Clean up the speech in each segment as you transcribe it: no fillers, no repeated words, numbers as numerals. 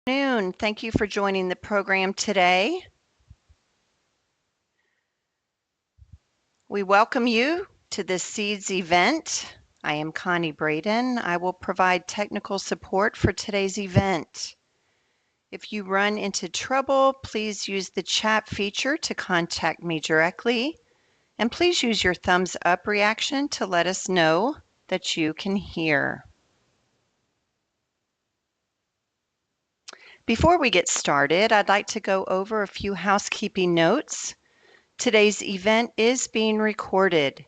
Afternoon. Thank you for joining the program today. We welcome you to this SEEDS event. I am Connie Braden. I will provide technical support for today's event. If you run into trouble, please use the chat feature to contact me directly. And please use your thumbs up reaction to let us know that you can hear. Before we get started, I'd like to go over a few housekeeping notes. Today's event is being recorded.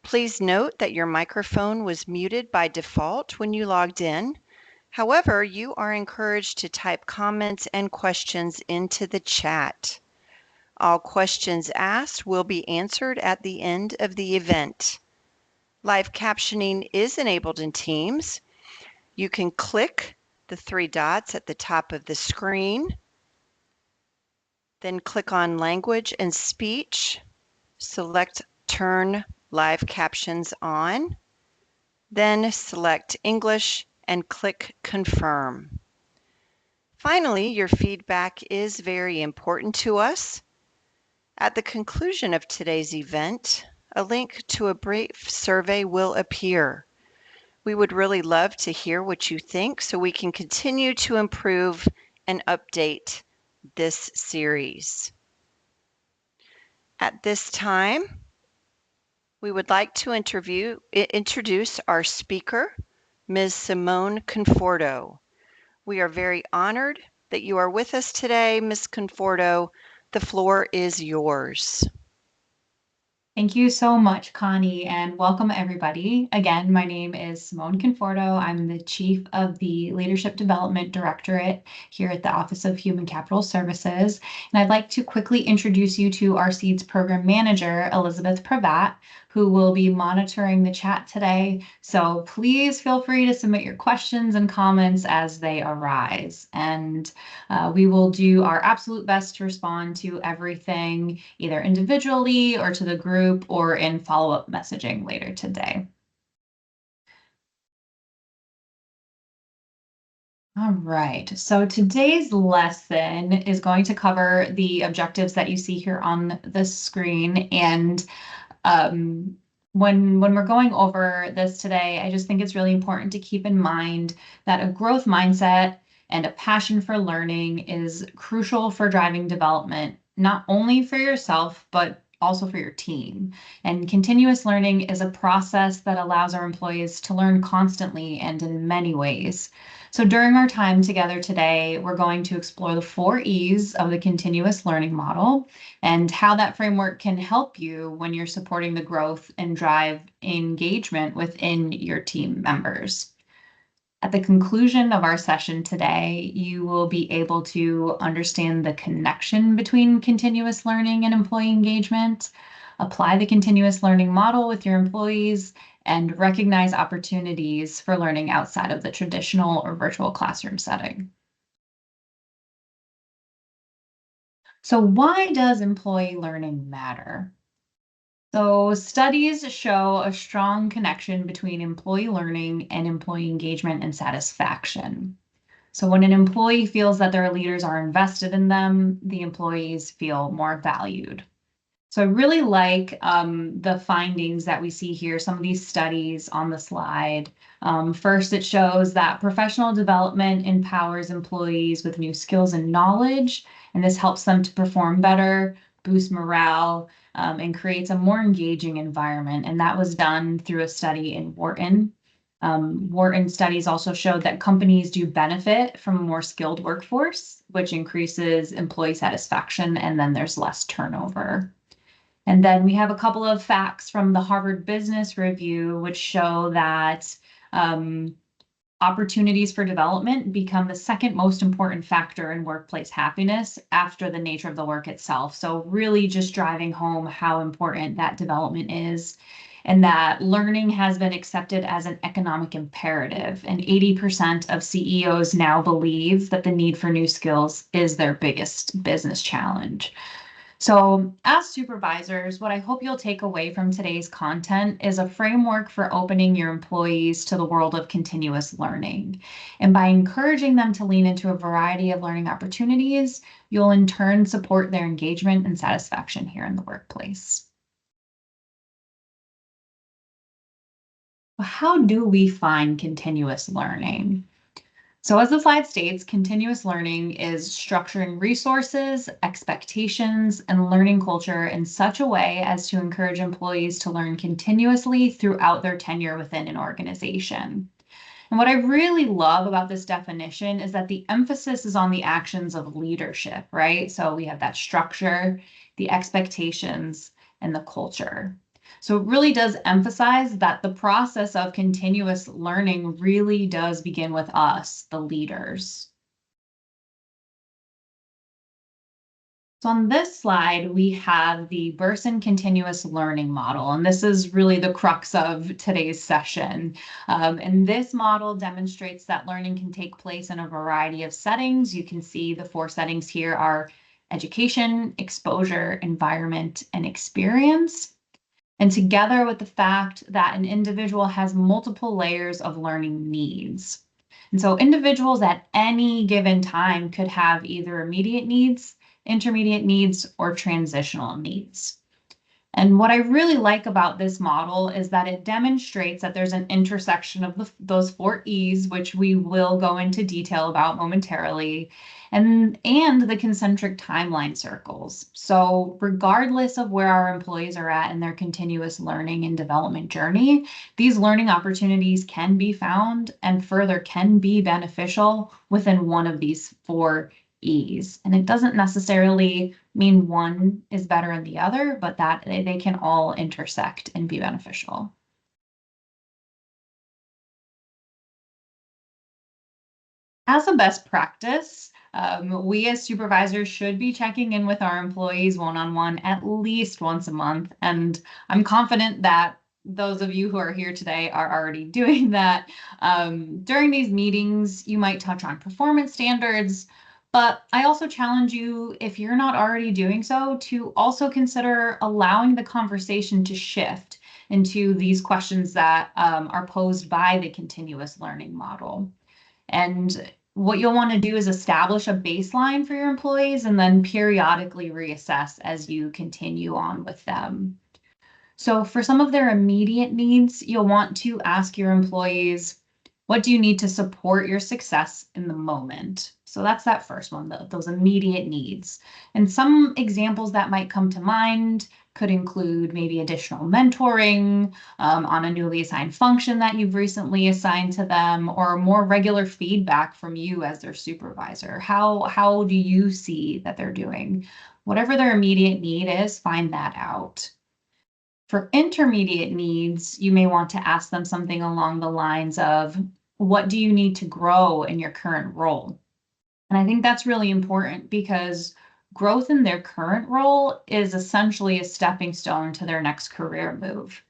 Please note that your microphone was muted by default when you logged in. However, you are encouraged to type comments and questions into the chat. All questions asked will be answered at the end of the event. Live captioning is enabled in Teams. You can click the three dots at the top of the screen, then click on Language and Speech, select Turn Live Captions On, then select English and click Confirm. Finally, your feedback is very important to us. At the conclusion of today's event, a link to a brief survey will appear. We would really love to hear what you think so we can continue to improve and update this series. At this time, we would like to introduce our speaker, Ms. Simone Conforto. We are very honored that you are with us today, Ms. Conforto. The floor is yours. Thank you so much, Connie, and welcome everybody. Again, my name is Simone Conforto. I'm the Chief of the Leadership Development Directorate here at the Office of Human Capital Services. And I'd like to quickly introduce you to our SEEDS Program Manager, Elizabeth Pravat, who will be monitoring the chat today. So please feel free to submit your questions and comments as they arise. And we will do our absolute best to respond to everything, either individually or to the group or in follow-up messaging later today. All right, so today's lesson is going to cover the objectives that you see here on the screen. And when we're going over this today, I just think it's really important to keep in mind that a growth mindset and a passion for learning is crucial for driving development, not only for yourself, but also for your team. And continuous learning is a process that allows our employees to learn constantly and in many ways. So during our time together today, we're going to explore the 4 E's of the continuous learning model and how that framework can help you when you're supporting the growth and drive engagement within your team members. At the conclusion of our session today, you will be able to understand the connection between continuous learning and employee engagement, apply the continuous learning model with your employees, and recognize opportunities for learning outside of the traditional or virtual classroom setting. So why does employee learning matter? So studies show a strong connection between employee learning and employee engagement and satisfaction. So when an employee feels that their leaders are invested in them, the employees feel more valued. So I really like the findings that we see here, some of these studies on the slide. First, it shows that professional development empowers employees with new skills and knowledge, and this helps them to perform better, boost morale, and creates a more engaging environment. And that was done through a study in Wharton. Wharton studies also showed that companies do benefit from a more skilled workforce, which increases employee satisfaction, and then there's less turnover. And then we have a couple of facts from the Harvard Business Review, which show that opportunities for development become the second most important factor in workplace happiness after the nature of the work itself. So really just driving home how important that development is, and that learning has been accepted as an economic imperative. And 80% of CEOs now believe that the need for new skills is their biggest business challenge. So, as supervisors, what I hope you'll take away from today's content is a framework for opening your employees to the world of continuous learning. And by encouraging them to lean into a variety of learning opportunities, you'll in turn support their engagement and satisfaction here in the workplace. How do we find continuous learning? So as the slide states, continuous learning is structuring resources, expectations, and learning culture in such a way as to encourage employees to learn continuously throughout their tenure within an organization. And what I really love about this definition is that the emphasis is on the actions of leadership, right? So we have that structure, the expectations, and the culture. So it really does emphasize that the process of continuous learning really does begin with us, the leaders. So on this slide, we have the Burson continuous learning model, and this is really the crux of today's session. And this model demonstrates that learning can take place in a variety of settings. You can see the 4 settings here are education, exposure, environment, and experience. And together with the fact that an individual has multiple layers of learning needs. And so individuals at any given time could have either immediate needs, intermediate needs, or transitional needs. And what I really like about this model is that it demonstrates that there's an intersection of those 4 E's, which we will go into detail about momentarily, and the concentric timeline circles. So regardless of where our employees are at in their continuous learning and development journey, these learning opportunities can be found and further can be beneficial within one of these 4 E's. And it doesn't necessarily mean one is better than the other, but that they can all intersect and be beneficial. As a best practice, we as supervisors should be checking in with our employees one-on-one at least once a month. And I'm confident that those of you who are here today are already doing that. During these meetings, you might touch on performance standards, but I also challenge you, if you're not already doing so, to also consider allowing the conversation to shift into these questions that are posed by the continuous learning model. And what you'll want to do is establish a baseline for your employees and then periodically reassess as you continue on with them. So for some of their immediate needs, you'll want to ask your employees, what do you need to support your success in the moment? So that's that first one, those immediate needs. And some examples that might come to mind could include maybe additional mentoring on a newly assigned function that you've recently assigned to them, or more regular feedback from you as their supervisor. How do you see that they're doing? Whatever their immediate need is, find that out. For intermediate needs, you may want to ask them something along the lines of, what do you need to grow in your current role? And I think that's really important because growth in their current role is essentially a stepping stone to their next career move.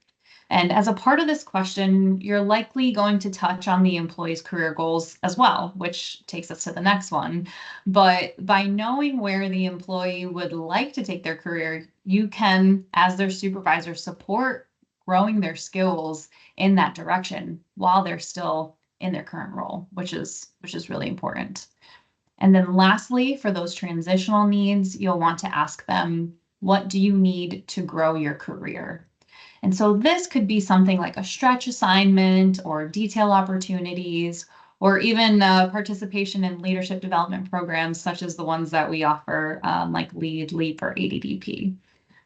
And as a part of this question, you're likely going to touch on the employee's career goals as well, which takes us to the next one. But by knowing where the employee would like to take their career, you can, as their supervisor, support growing their skills in that direction while they're still in their current role, which is really important. And then lastly, for those transitional needs, you'll want to ask them, what do you need to grow your career? And so this could be something like a stretch assignment or detail opportunities, or even participation in leadership development programs, such as the ones that we offer, like LEAD, LEAP, or ADDP.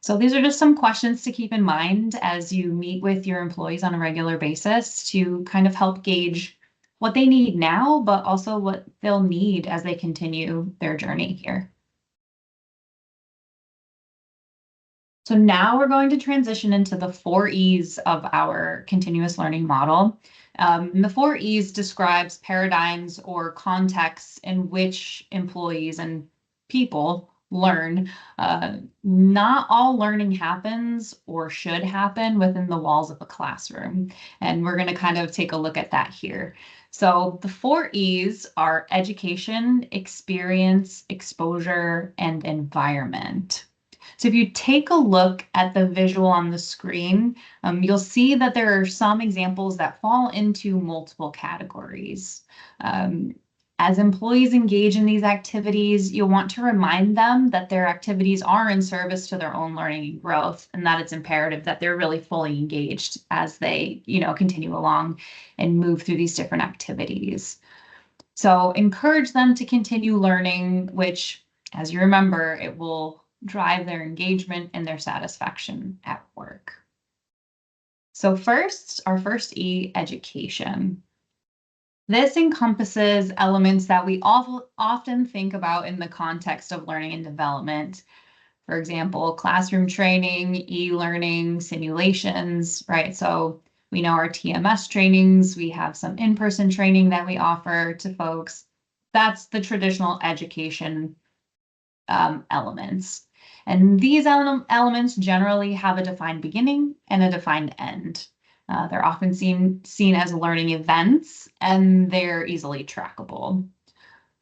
So these are just some questions to keep in mind as you meet with your employees on a regular basis to kind of help gauge what they need now, but also what they'll need as they continue their journey here. So now we're going to transition into the 4 E's of our continuous learning model. The 4 E's describes paradigms or contexts in which employees and people learn. Not all learning happens or should happen within the walls of a classroom. And we're going to kind of take a look at that here. So the 4 E's are education, experience, exposure, and environment. So if you take a look at the visual on the screen, you'll see that there are some examples that fall into multiple categories. As employees engage in these activities, you'll want to remind them that their activities are in service to their own learning and growth, and that it's imperative that they're really fully engaged as they, continue along and move through these different activities. So encourage them to continue learning, which, as you remember, it will drive their engagement and their satisfaction at work. So first, our first E, education. This encompasses elements that we often think about in the context of learning and development. For example, classroom training, e-learning, simulations, right? So we know our TMS trainings, we have some in-person training that we offer to folks. That's the traditional education elements. And these elements generally have a defined beginning and a defined end. They're often seen as learning events, and they're easily trackable.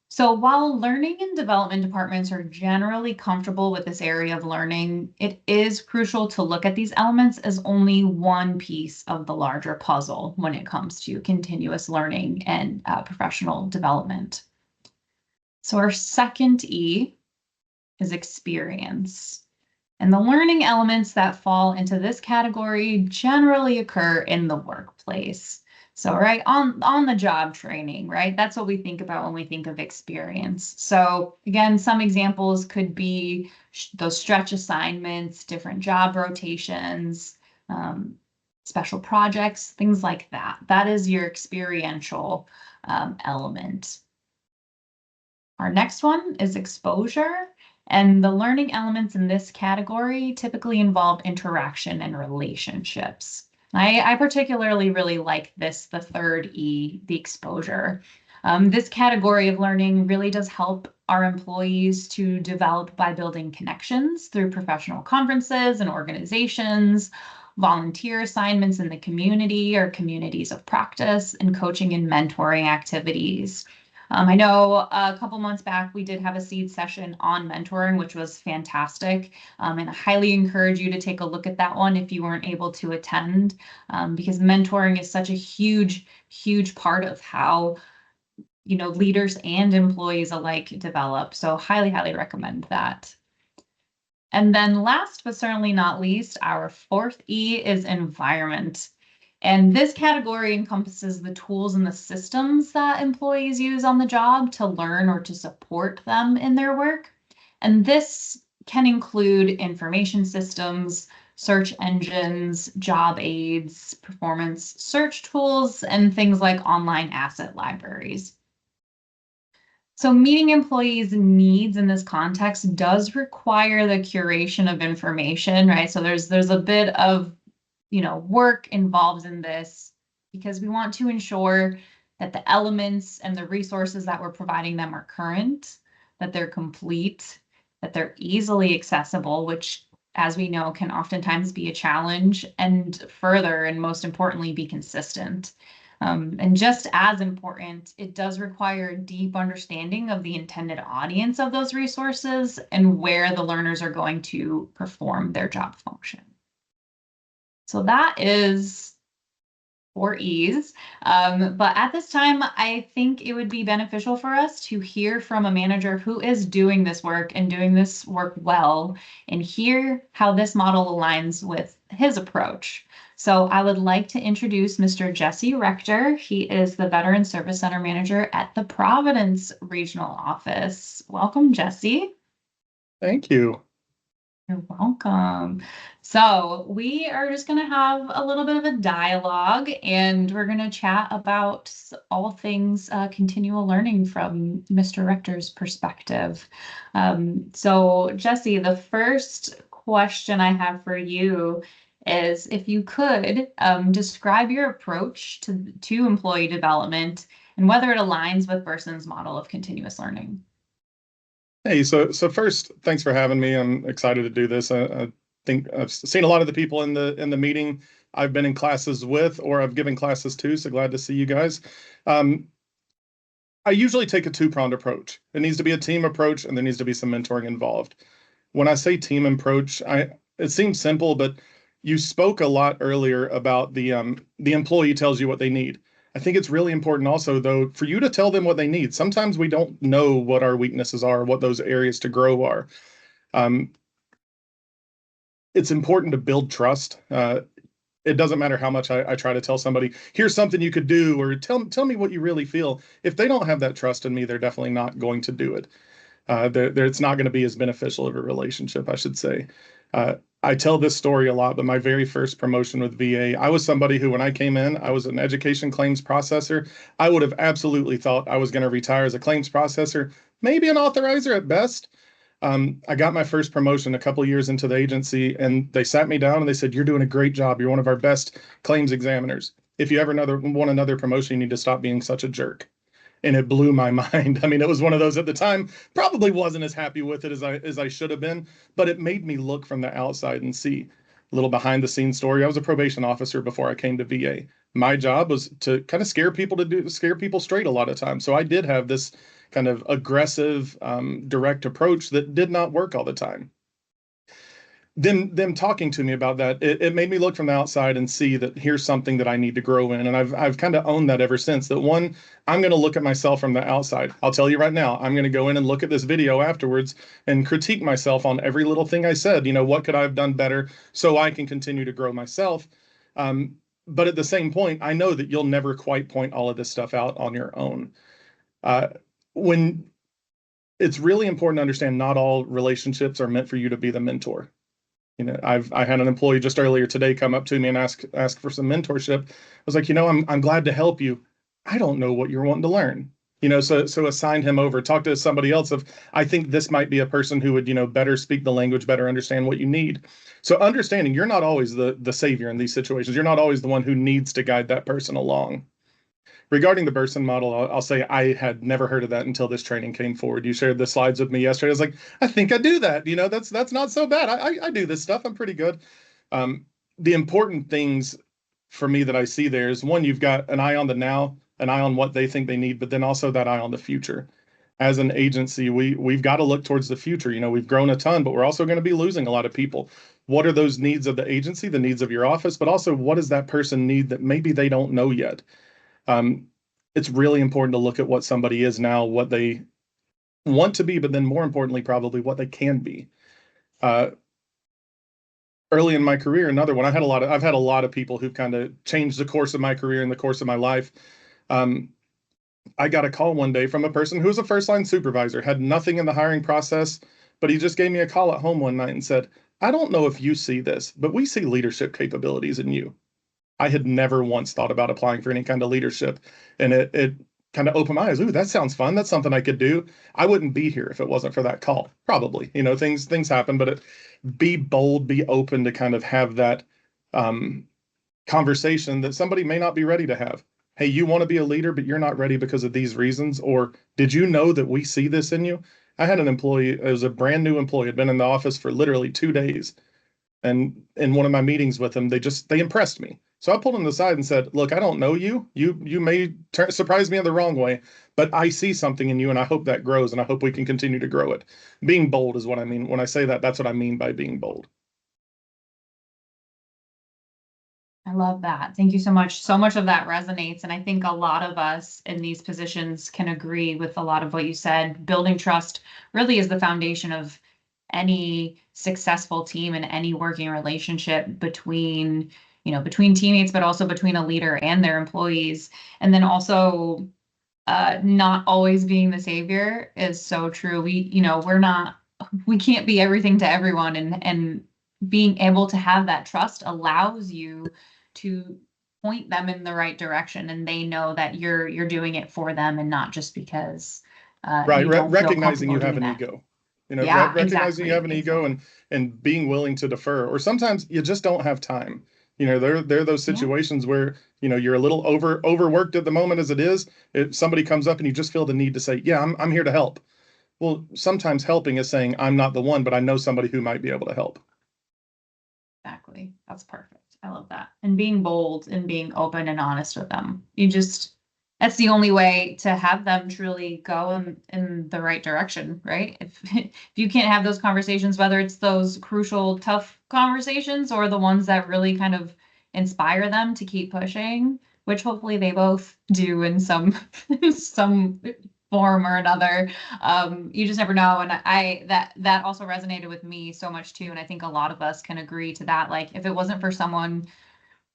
So while learning and development departments are generally comfortable with this area of learning, it is crucial to look at these elements as only one piece of the larger puzzle when it comes to continuous learning and professional development. So our second E is experience. And the learning elements that fall into this category generally occur in the workplace. So, right, on the job training, right? That's what we think about when we think of experience. So again, some examples could be those stretch assignments, different job rotations, special projects, things like that. That is your experiential element. Our next one is exposure. And the learning elements in this category typically involve interaction and relationships. I particularly really like this, the third E, the exposure. This category of learning really does help our employees to develop by building connections through professional conferences and organizations, volunteer assignments in the community or communities of practice, and coaching and mentoring activities. I know a couple months back, we did have a seed session on mentoring, which was fantastic. And I highly encourage you to take a look at that one if you weren't able to attend, because mentoring is such a huge, huge part of how, leaders and employees alike develop. So highly, highly recommend that. And then last but certainly not least, our fourth E is environment. And this category encompasses the tools and the systems that employees use on the job to learn or to support them in their work. And this can include information systems, search engines, job aids, performance search tools, and things like online asset libraries. So meeting employees' needs in this context does require the curation of information, right? So there's a bit of work involved in this because we want to ensure that the elements and the resources that we're providing them are current, that they're complete, that they're easily accessible, which, as we know, can oftentimes be a challenge, and further, and most importantly, be consistent. And just as important, it does require a deep understanding of the intended audience of those resources and where the learners are going to perform their job function. So that is 4 E's. But at this time, I think it would be beneficial for us to hear from a manager who is doing this work and doing this work well, and hear how this model aligns with his approach. So I would like to introduce Mr. Jesse Rector. He is the Veteran Service Center Manager at the Providence Regional Office. Welcome, Jesse. Thank you. You're welcome. So we are just going to have a little bit of a dialogue, and we're going to chat about all things continual learning from Mr. Rector's perspective. So Jesse, the first question I have for you is if you could describe your approach to employee development and whether it aligns with Verson's model of continuous learning. Hey, so first, thanks for having me. I'm excited to do this. I think I've seen a lot of the people in the meeting I've been in classes with, or I've given classes to, so glad to see you guys. I usually take a two-pronged approach. It needs to be a team approach, and there needs to be some mentoring involved. when I say team approach, it seems simple, but you spoke a lot earlier about the employee tells you what they need. I think it's really important also, though, for you to tell them what they need. Sometimes we don't know what our weaknesses are, what those areas to grow are. Um, it's important to build trust. It doesn't matter how much I try to tell somebody, here's something you could do, or tell me what you really feel. If they don't have that trust in me, they're definitely not going to do it. It's not going to be as beneficial of a relationship, I should say. Uh, I tell this story a lot, but my very first promotion with VA, I was somebody who, when I came in, I was an education claims processor. I would have absolutely thought I was going to retire as a claims processor, maybe an authorizer at best. I got my first promotion a couple years into the agency, and they sat me down and they said, "You're doing a great job. You're one of our best claims examiners. If you ever want another promotion, you need to stop being such a jerk." And it blew my mind. I mean, it was one of those at the time, probably wasn't as happy with it as I should have been, but it made me look from the outside and see a little behind the scenes story. I was a probation officer before I came to VA. My job was to kind of scare people straight a lot of times. So I did have this kind of aggressive, direct approach that did not work all the time. Them talking to me about that, it made me look from the outside and see that here's something that I need to grow in. And I've kind of owned that ever since. That one, I'm going to look at myself from the outside. I'll tell you right now, I'm going to go in and look at this video afterwards and critique myself on every little thing I said. What could I have done better so I can continue to grow myself? But at the same point, I know that you'll never quite point all of this stuff out on your own. When it's really important to understand, not all relationships are meant for you to be the mentor. I had an employee just earlier today come up to me and ask for some mentorship. I was like, I'm glad to help you. I don't know what you're wanting to learn. So assign him over, talk to somebody else of, I think this might be a person who would, better speak the language, better understand what you need. So understanding you're not always the savior in these situations. You're not always the one who needs to guide that person along. Regarding the Burson model, I'll say I had never heard of that until this training came forward. You shared the slides with me yesterday. I was like, I think I do that. That's not so bad. I do this stuff. I'm pretty good. The important things for me that I see there is, one, you've got an eye on the now, an eye on what they think they need, but then also that eye on the future. As an agency, we've got to look towards the future. We've grown a ton, but we're also going to be losing a lot of people. What are those needs of the agency, the needs of your office, but also what does that person need that maybe they don't know yet? It's really important to look at what somebody is now, what they want to be, but then more importantly, probably what they can be. Early in my career, another one, I've had a lot of people who've kind of changed the course of my career and the course of my life. I got a call one day from a person who was a first line supervisor, had nothing in the hiring process, but he just gave me a call at home one night and said, "I don't know if you see this, but we see leadership capabilities in you." I had never once thought about applying for any kind of leadership. And it kind of opened my eyes. Ooh, that sounds fun. That's something I could do. I wouldn't be here if it wasn't for that call. Probably, things happen, but be bold, be open to kind of have that conversation that somebody may not be ready to have. Hey, you want to be a leader, but you're not ready because of these reasons. Or did you know that we see this in you? I had an employee, it was a brand new employee, had been in the office for literally 2 days. And in one of my meetings with them, they impressed me. So I pulled them aside and said, "Look, I don't know you. You may surprise me in the wrong way, but I see something in you, and I hope that grows, and I hope we can continue to grow it." Being bold is what I mean when I say that. That's what I mean by being bold. I love that. Thank you so much. So much of that resonates. And I think a lot of us in these positions can agree with a lot of what you said. Building trust really is the foundation of any successful team and any working relationship between teammates, but also between a leader and their employees. And then also not always being the savior is so true. We can't be everything to everyone, and being able to have that trust allows you to point them in the right direction, and they know that you're doing it for them and not just because Right. you don't feel Recognizing comfortable you have doing an that. ego. Yeah, Recognizing you have an ego, exactly. and being willing to defer. Or sometimes you just don't have time. There are those Yeah, situations where, you're a little overworked at the moment as it is. If somebody comes up and you just feel the need to say, "Yeah, I'm here to help." Well, sometimes helping is saying, "I'm not the one, but I know somebody who might be able to help." exactly. That's perfect. I love that. And being bold and being open and honest with them. You just that's the only way to have them truly go in the right direction, right? If you can't have those conversations, whether it's those crucial, tough conversations or the ones that really kind of inspire them to keep pushing, which hopefully they both do in some some form or another. You just never know. And that also resonated with me so much too. And I think a lot of us can agree to that. Like if it wasn't for someone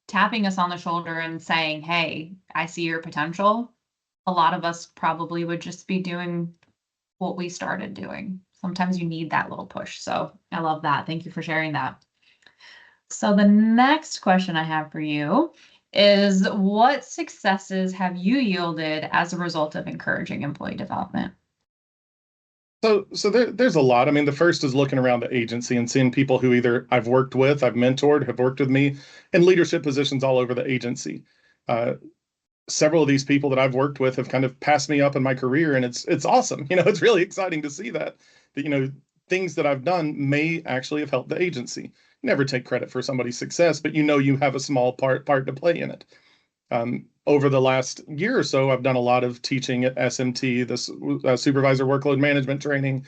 tapping us on the shoulder and saying, hey, I see your potential, a lot of us probably would just be doing what we started doing. Sometimes you need that little push. So I love that. Thank you for sharing that. So the next question I have for you is, what successes have you yielded as a result of encouraging employee development? So there's a lot. I mean, the first is looking around the agency and seeing people who either I've worked with, I've mentored, have worked with me in leadership positions all over the agency. Uh, Several of these people that I've worked with have kind of passed me up in my career, and it's awesome. It's really exciting to see that things that I've done may actually have helped the agency. Never take credit for somebody's success, but you have a small part to play in it. Over the last year or so, I've done a lot of teaching at SMT, this supervisor workload management training,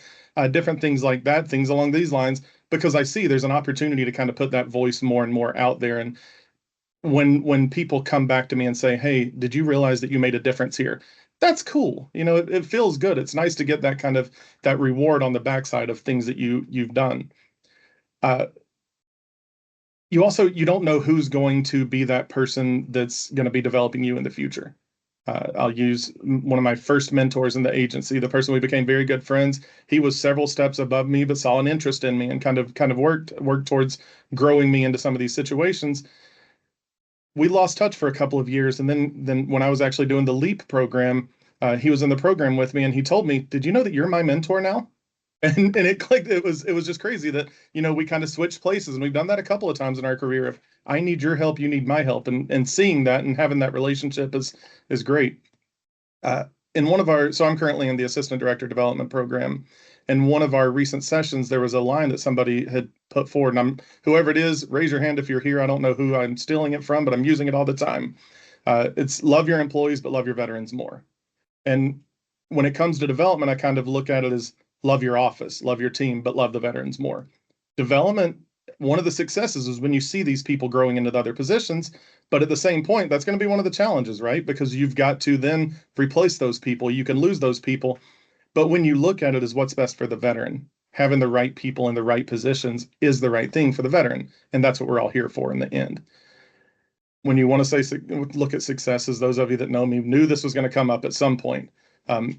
different things like that, things along these lines, because I see there's an opportunity to kind of put that voice more and more out there. And when people come back to me and say, "Hey, did you realize that you made a difference here?" That's cool. It feels good. It's nice to get that kind of that reward on the backside of things that you've done. Uh, you don't know who's going to be that person that's going to be developing you in the future. I'll use one of my first mentors in the agency, the person we became very good friends. He was several steps above me, but saw an interest in me and kind of worked towards growing me into some of these situations. We lost touch for a couple of years, and then when I was actually doing the LEAP program, he was in the program with me, and he told me, "Did you know that you're my mentor now?" And it clicked. It was just crazy that we kind of switched places, and we've done that a couple of times in our career. If I need your help, you need my help, and seeing that and having that relationship is great. Uh, so I'm currently in the assistant director development program. In one of our recent sessions, there was a line that somebody had put forward, and whoever it is, raise your hand if you're here. I don't know who I'm stealing it from, but I'm using it all the time. It's love your employees, but love your veterans more. And when it comes to development, I kind of look at it as love your office, love your team, but love the veterans more. Development, one of the successes is when you see these people growing into the other positions. But at the same point, that's going to be one of the challenges, right? Because you've got to then replace those people. You can lose those people. But when you look at it as what's best for the veteran, having the right people in the right positions is the right thing for the veteran. And that's what we're all here for in the end. When you want to look at successes, those of you that know me knew this was going to come up at some point.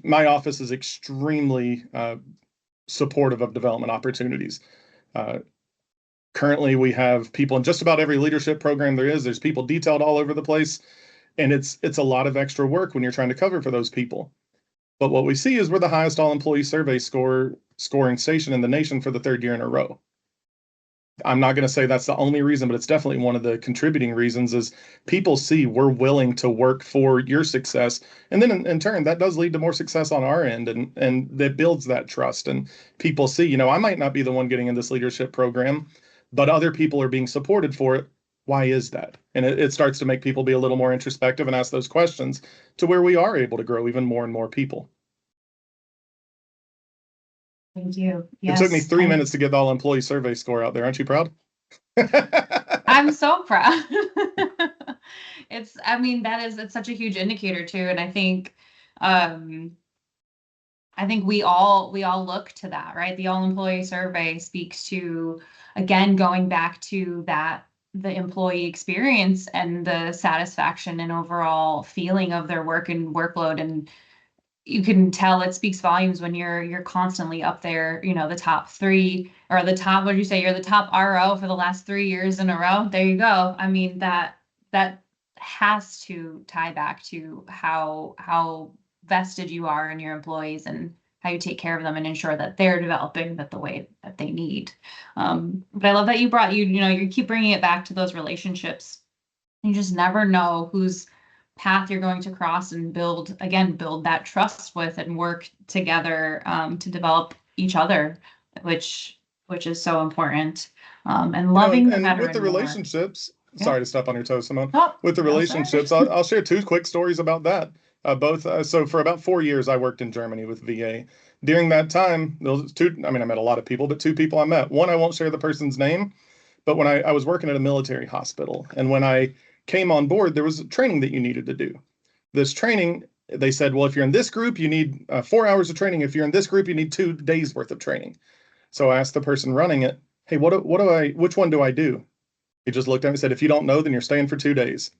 My office is extremely supportive of development opportunities. Uh, Currently, we have people in just about every leadership program there is. There's people detailed all over the place, and it's a lot of extra work when you're trying to cover for those people. But what we see is we're the highest all-employee survey scoring station in the nation for the third year in a row. I'm not going to say that's the only reason, but it's definitely one of the contributing reasons is people see we're willing to work for your success. And then in turn, that does lead to more success on our end. And that builds that trust. And people see, I might not be the one getting in this leadership program, but other people are being supported for it. Why is that? And it starts to make people be a little more introspective and ask those questions to where we are able to grow even more and more people. Thank you. It took me Yes. 3 minutes to get the all employee survey score out there. Aren't you proud? I'm so proud. It's such a huge indicator too. And I think we all look to that, right? The all employee survey speaks to, again, going back to that, the employee experience and the satisfaction and overall feeling of their work and workload. And you can tell it speaks volumes when you're constantly up there, the top three or the top, what did you say? You're the top RO for the last 3 years in a row. There you go. I mean, that has to tie back to how vested you are in your employees and how you take care of them and ensure that they're developing the way that they need. But I love that you keep bringing it back to those relationships. You just never know whose path you're going to cross and build that trust with and work together to develop each other, which is so important. And loving the veteran with the more. relationships, Yeah. sorry to step on your toes, Simone. Oh, With the no, sorry. relationships, I'll share two quick stories about that. Both. So for about 4 years, I worked in Germany with VA. During that time, there was two. I mean, I met a lot of people, but two people I met. One, I won't share the person's name, but when I was working at a military hospital, and when I came on board, there was training that you needed to do. This training, they said, well, if you're in this group, you need 4 hours of training. If you're in this group, you need 2 days worth of training. So I asked the person running it, hey, which one do I do? He just looked at me and said, if you don't know, then you're staying for 2 days.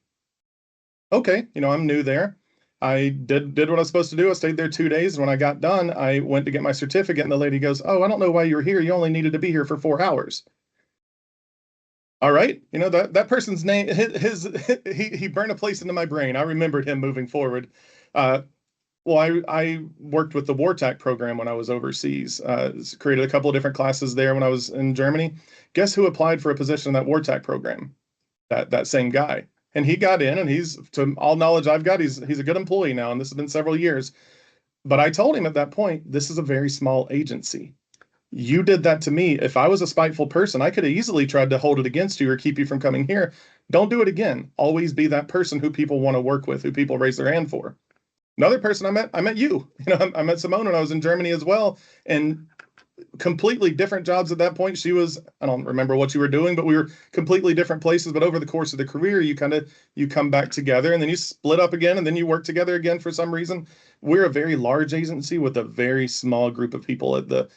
Okay, I'm new there. I did what I was supposed to do. I stayed there 2 days. And when I got done, I went to get my certificate, and the lady goes, oh, I don't know why you were here. You only needed to be here for 4 hours. All right, that person's name, he burned a place into my brain. I remembered him moving forward. Uh, well, I worked with the WarTac program when I was overseas. Created a couple of different classes there when I was in Germany. Guess who applied for a position in that WarTac program? That same guy. And he got in, and he's, to all knowledge I've got, he's a good employee now, and this has been several years. But I told him at that point, this is a very small agency. You did that to me. If I was a spiteful person, I could have easily tried to hold it against you or keep you from coming here. Don't do it again. Always be that person who people want to work with, who people raise their hand for. Another person I met you. I met Simone when I was in Germany as well, and completely different jobs at that point. I don't remember what you were doing, but we were completely different places. But over the course of the career, you come back together, and then you split up again, and then you work together again for some reason. We're a very large agency with a very small group of people at the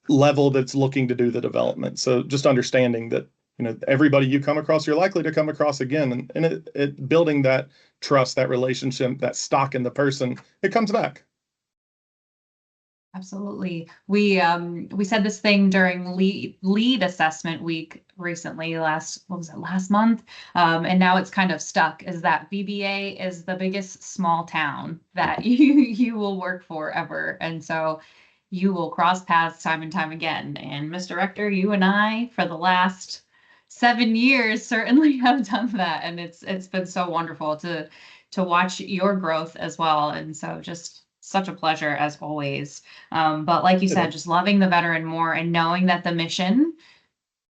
level that's looking to do the development. So just understanding that, everybody you come across, you're likely to come across again, and it building that trust, that relationship, that stock in the person, it comes back. Absolutely. We said this thing during lead assessment week recently, last month? And now it's kind of stuck, is that VBA is the biggest small town that you will work for ever. And so you will cross paths time and time again. And Mr. Rector, you and I, for the last 7 years, certainly have done that. And it's been so wonderful to watch your growth as well. And so just such a pleasure as always. But like you said, just loving the veteran more and knowing that the mission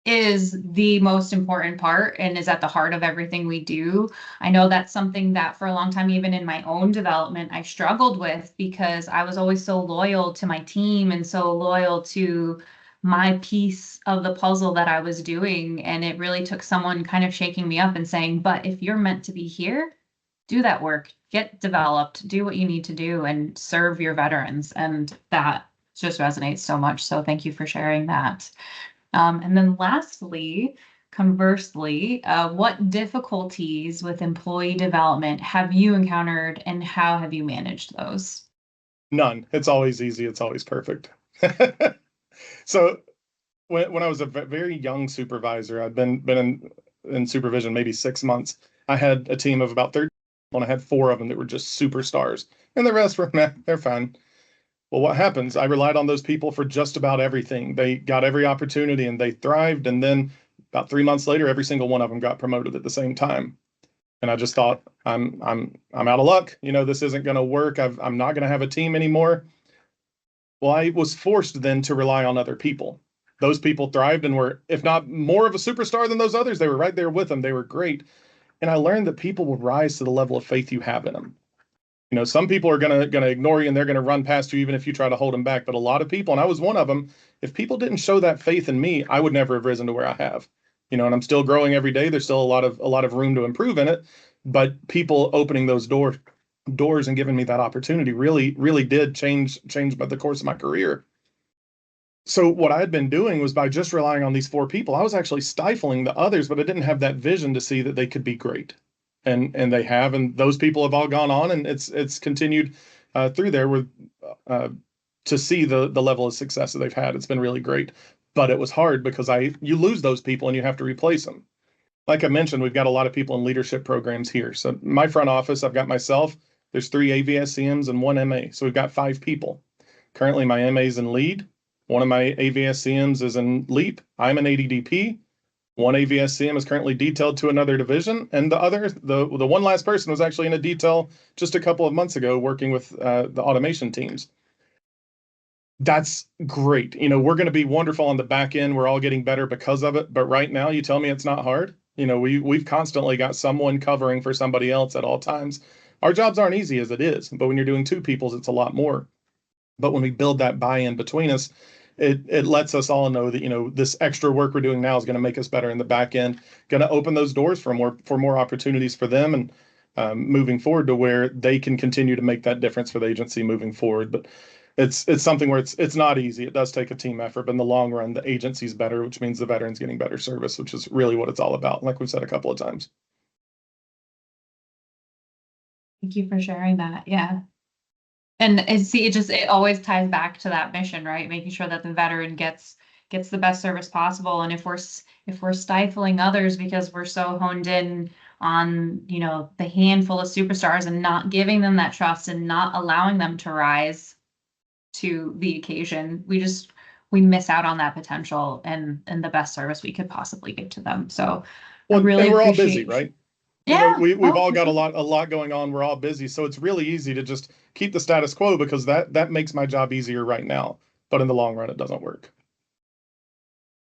is the most important part and is at the heart of everything we do. I know that's something that for a long time, even in my own development, I struggled with because I was always so loyal to my team and so loyal to my piece of the puzzle that I was doing. And it really took someone kind of shaking me up and saying, but if you're meant to be here, do that work, get developed, do what you need to do and serve your veterans. And that just resonates so much. So thank you for sharing that. And then lastly, conversely, what difficulties with employee development have you encountered and how have you managed those? None. It's always easy. It's always perfect. So when I was a very young supervisor, I'd been in supervision maybe 6 months. I had a team of about 30 people, and I had 4 of them that were just superstars, and the rest were, they're fine. Well, what happens? I relied on those people for just about everything. They got every opportunity and they thrived. And then about 3 months later, every single one of them got promoted at the same time. And I just thought, I'm out of luck. This isn't going to work. I'm not going to have a team anymore. Well, I was forced then to rely on other people. Those people thrived and were, if not more of a superstar than those others, they were right there with them. They were great. And I learned that people will rise to the level of faith you have in them. Some people are gonna ignore you and they're gonna run past you even if you try to hold them back. But a lot of people, and I was one of them, if people didn't show that faith in me, I would never have risen to where I have. And I'm still growing every day. There's still a lot of room to improve in it. But people opening those doors and giving me that opportunity really did change the course of my career. So what I had been doing was, by just relying on these 4 people, I was actually stifling the others, but I didn't have that vision to see that they could be great. And they have, and those people have all gone on, and it's continued through there with to see the level of success that they've had. It's been really great, but it was hard because you lose those people and you have to replace them. Like I mentioned, we've got a lot of people in leadership programs here. So my front office, I've got myself. There's 3 AVSCMs and 1 MA, so we've got 5 people. Currently, my MA is in lead. One of my AVSCMs is in LEAP. I'm an ADDP. One AVSCM is currently detailed to another division, and the one last person was actually in a detail just a couple of months ago working with the automation teams. That's great. We're going to be wonderful on the back end. We're all getting better because of it. But right now, you tell me it's not hard. We've constantly got someone covering for somebody else at all times. our jobs aren't easy as it is, but when you're doing two people's, it's a lot more. But when we build that buy-in between us, it lets us all know that, you know, this extra work we're doing now is going to make us better in the back end, going to open those doors for more opportunities for them, and moving forward to where they can continue to make that difference for the agency moving forward. But it's something where it's not easy. It does take a team effort, but in the long run, the agency's better, which means the veterans getting better service, which is really what it's all about, like we've said a couple of times. Thank you for sharing that. Yeah. And see, it always ties back to that mission, right? Making sure that the veteran gets the best service possible. And if we're stifling others because we're so honed in on, you know, the handful of superstars and not giving them that trust and not allowing them to rise to the occasion, we miss out on that potential and the best service we could possibly give to them. So I Well, really and we're all busy, appreciate. right? You know, Yeah. we've Oh, all for got sure. a lot going on. We're all busy, so it's really easy to just keep the status quo because that makes my job easier right now. But in the long run, it doesn't work.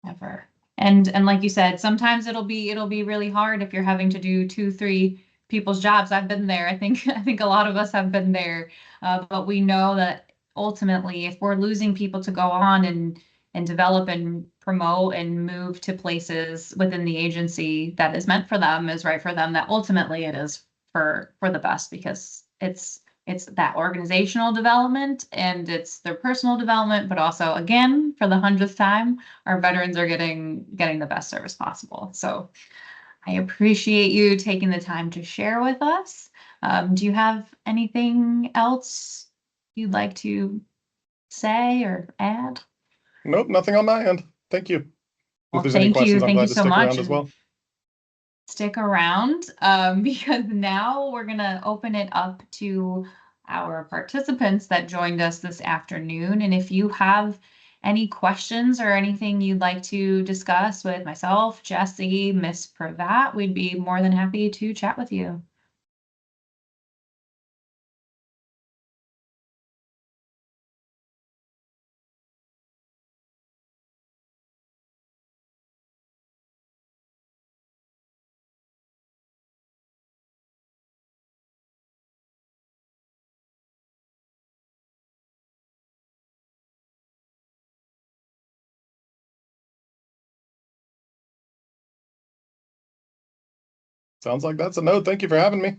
Never. And like you said, sometimes it'll be really hard if you're having to do 2, 3 people's jobs. I've been there. I think I think a lot of us have been there. But we know that ultimately, if we're losing people to go on and develop and promote and move to places within the agency that is meant for them, is right for them, that ultimately it is for the best, because it's that organizational development and it's their personal development, but also, again, for the 100th time, our veterans are getting the best service possible. So I appreciate you taking the time to share with us. Do you have anything else you'd like to say or add? Nope, nothing on my end. Thank you. If Well, there's any thank you. questions, I'm Thank you glad to so stick much. around as And well. stick around, because now we're going to open it up to our participants that joined us this afternoon. And if you have any questions or anything you'd like to discuss with myself, Jesse, Miss Pravat, we'd be more than happy to chat with you. Sounds like that's a no. Thank you for having me.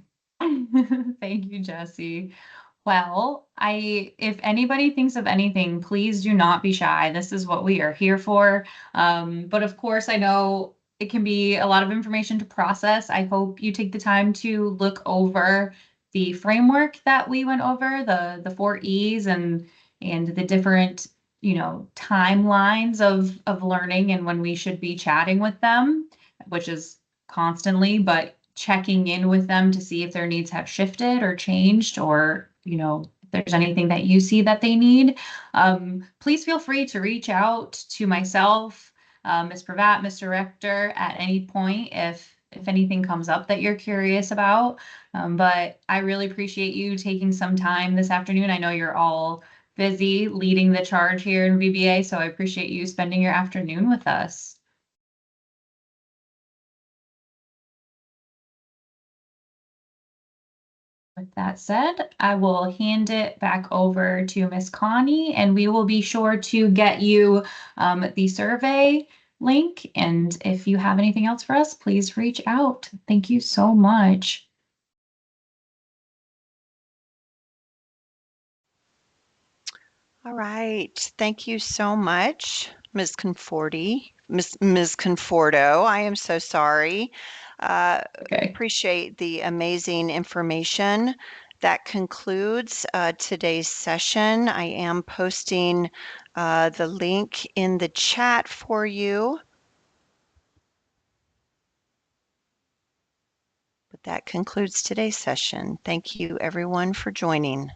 Thank you, Jesse. Well, if anybody thinks of anything, please do not be shy. This is what we are here for. But of course, I know it can be a lot of information to process. I hope you take the time to look over the framework that we went over, the 4 E's and the different, you know, timelines of learning and when we should be chatting with them, which is constantly, but checking in with them to see if their needs have shifted or changed, or, you know, if there's anything that you see that they need. Please feel free to reach out to myself, Ms. Pravat, Mr. Rector, at any point if anything comes up that you're curious about. But I really appreciate you taking some time this afternoon. I know you're all busy leading the charge here in VBA, so I appreciate you spending your afternoon with us. With that said, I will hand it back over to Miss Connie, and we will be sure to get you the survey link. And if you have anything else for us, please reach out. Thank you so much. All right. Thank you so much, Ms. Ms. Conforto. I am so sorry. Okay. Appreciate the amazing information. That concludes today's session. I am posting the link in the chat for you. But that concludes today's session. Thank you, everyone, for joining.